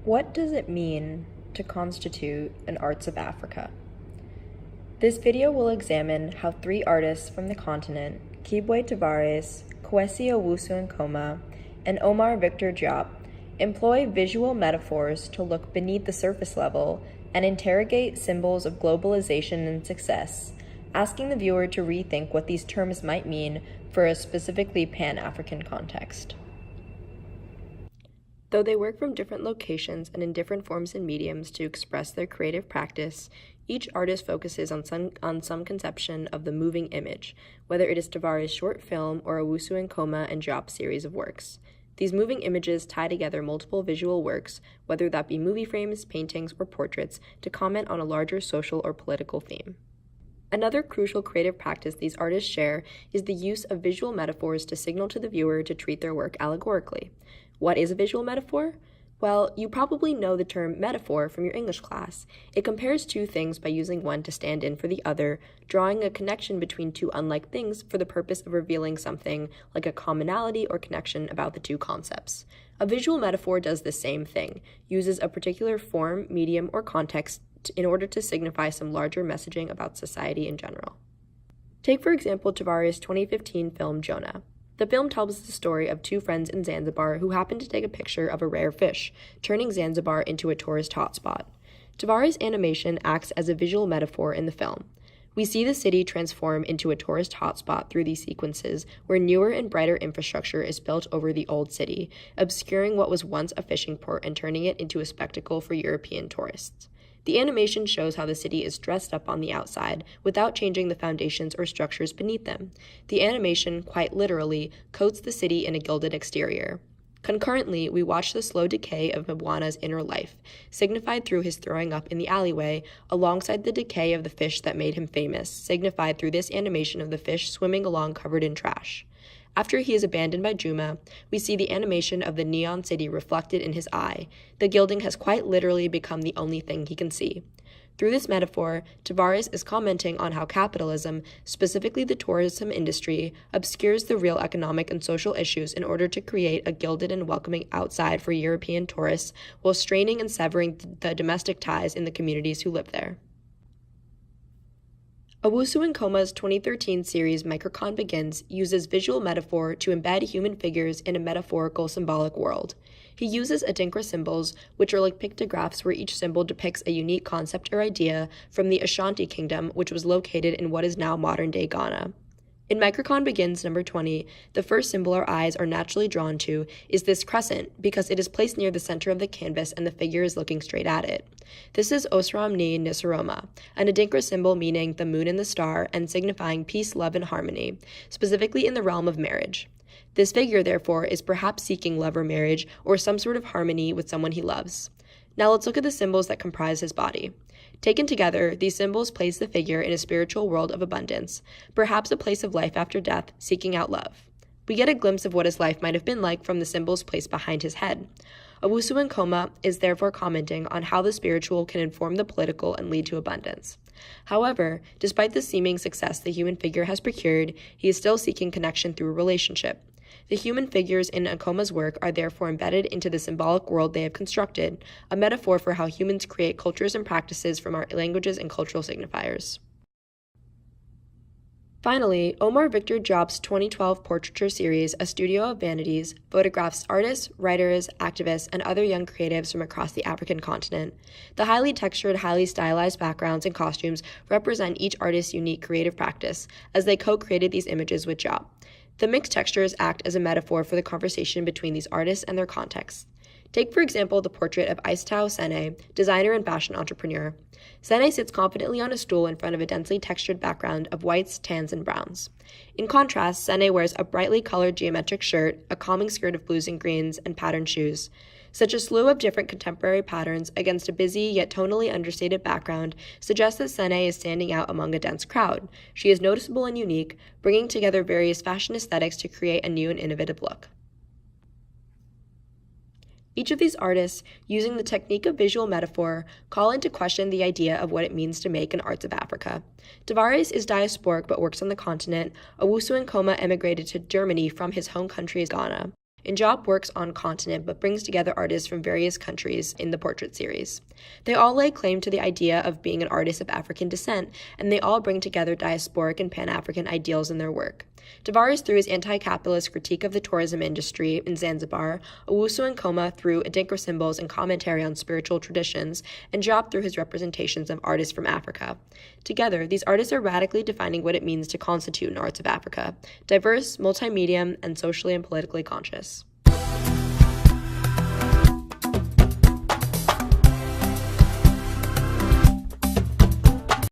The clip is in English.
What does it mean to constitute an Arts of Africa? This video will examine how three artists from the continent, Kibwe Tavares, Kwesi Owusu-Ankomah, and Omar Victor Diop, employ visual metaphors to look beneath the surface level and interrogate symbols of globalization and success, asking the viewer to rethink what these terms might mean for a specifically pan-African context. Though they work from different locations and in different forms and mediums to express their creative practice, each artist focuses on some conception of the moving image, whether it is Tavares' short film or Owusu-Ankomah and Diop's series of works. These moving images tie together multiple visual works, whether that be movie frames, paintings, or portraits, to comment on a larger social or political theme. Another crucial creative practice these artists share is the use of visual metaphors to signal to the viewer to treat their work allegorically. What is a visual metaphor? Well, you probably know the term metaphor from your English class. It compares two things by using one to stand in for the other, drawing a connection between two unlike things for the purpose of revealing something like a commonality or connection about the two concepts. A visual metaphor does the same thing, uses a particular form, medium, or context in order to signify some larger messaging about society in general. Take, for example, Tavares' 2015 film Jonah. The film tells the story of two friends in Zanzibar who happen to take a picture of a rare fish, turning Zanzibar into a tourist hotspot. Tavares' animation acts as a visual metaphor in the film. We see the city transform into a tourist hotspot through these sequences where newer and brighter infrastructure is built over the old city, obscuring what was once a fishing port and turning it into a spectacle for European tourists. The animation shows how the city is dressed up on the outside without changing the foundations or structures beneath them. The animation, quite literally, coats the city in a gilded exterior. Concurrently, we watch the slow decay of Mbwana's inner life, signified through his throwing up in the alleyway, alongside the decay of the fish that made him famous, signified through this animation of the fish swimming along covered in trash. After he is abandoned by Jonah, we see the animation of the neon city reflected in his eye. The gilding has quite literally become the only thing he can see. Through this metaphor, Tavares is commenting on how capitalism, specifically the tourism industry, obscures the real economic and social issues in order to create a gilded and welcoming outside for European tourists, while straining and severing the domestic ties in the communities who live there. Owusu-Ankomah's 2013 series Microcron Begins uses visual metaphor to embed human figures in a metaphorical symbolic world. He uses Adinkra symbols, which are like pictographs where each symbol depicts a unique concept or idea from the Ashanti Kingdom, which was located in what is now modern-day Ghana. In Microcron Begins number 20, the first symbol our eyes are naturally drawn to is this crescent because it is placed near the center of the canvas and the figure is looking straight at it. This is Osram Ni Nisaroma, an Adinkra symbol meaning the moon and the star and signifying peace, love, and harmony, specifically in the realm of marriage. This figure, therefore, is perhaps seeking love or marriage or some sort of harmony with someone he loves. Now let's look at the symbols that comprise his body. Taken together, these symbols place the figure in a spiritual world of abundance, perhaps a place of life after death, seeking out love. We get a glimpse of what his life might have been like from the symbols placed behind his head. Owusu-Ankomah is therefore commenting on how the spiritual can inform the political and lead to abundance. However, despite the seeming success the human figure has procured, he is still seeking connection through a relationship. The human figures in Ankomah's work are therefore embedded into the symbolic world they have constructed, a metaphor for how humans create cultures and practices from our languages and cultural signifiers. Finally, Omar Victor Diop's 2012 portraiture series, A Studio of Vanities, photographs artists, writers, activists, and other young creatives from across the African continent. The highly textured, highly stylized backgrounds and costumes represent each artist's unique creative practice, as they co-created these images with Diop. The mixed textures act as a metaphor for the conversation between these artists and their contexts. Take, for example, the portrait of Aissatou Sene, designer and fashion entrepreneur. Sene sits confidently on a stool in front of a densely textured background of whites, tans, and browns. In contrast, Sene wears a brightly colored geometric shirt, a calming skirt of blues and greens, and patterned shoes. Such a slew of different contemporary patterns against a busy yet tonally understated background suggests that Sene is standing out among a dense crowd. She is noticeable and unique, bringing together various fashion aesthetics to create a new and innovative look. Each of these artists, using the technique of visual metaphor, call into question the idea of what it means to make an Arts of Africa. Tavares is diasporic but works on the continent. Owusu-Ankomah emigrated to Germany from his home country as Ghana. and Diop works on continent but brings together artists from various countries in the portrait series. They all lay claim to the idea of being an artist of African descent, and they all bring together diasporic and Pan-African ideals in their work. Tavares through his anti-capitalist critique of the tourism industry in Zanzibar, Owusu-Ankomah through Adinkra symbols and commentary on spiritual traditions, and Diop through his representations of artists from Africa. Together, these artists are radically defining what it means to constitute an arts of Africa, diverse, multimedia, and socially and politically conscious.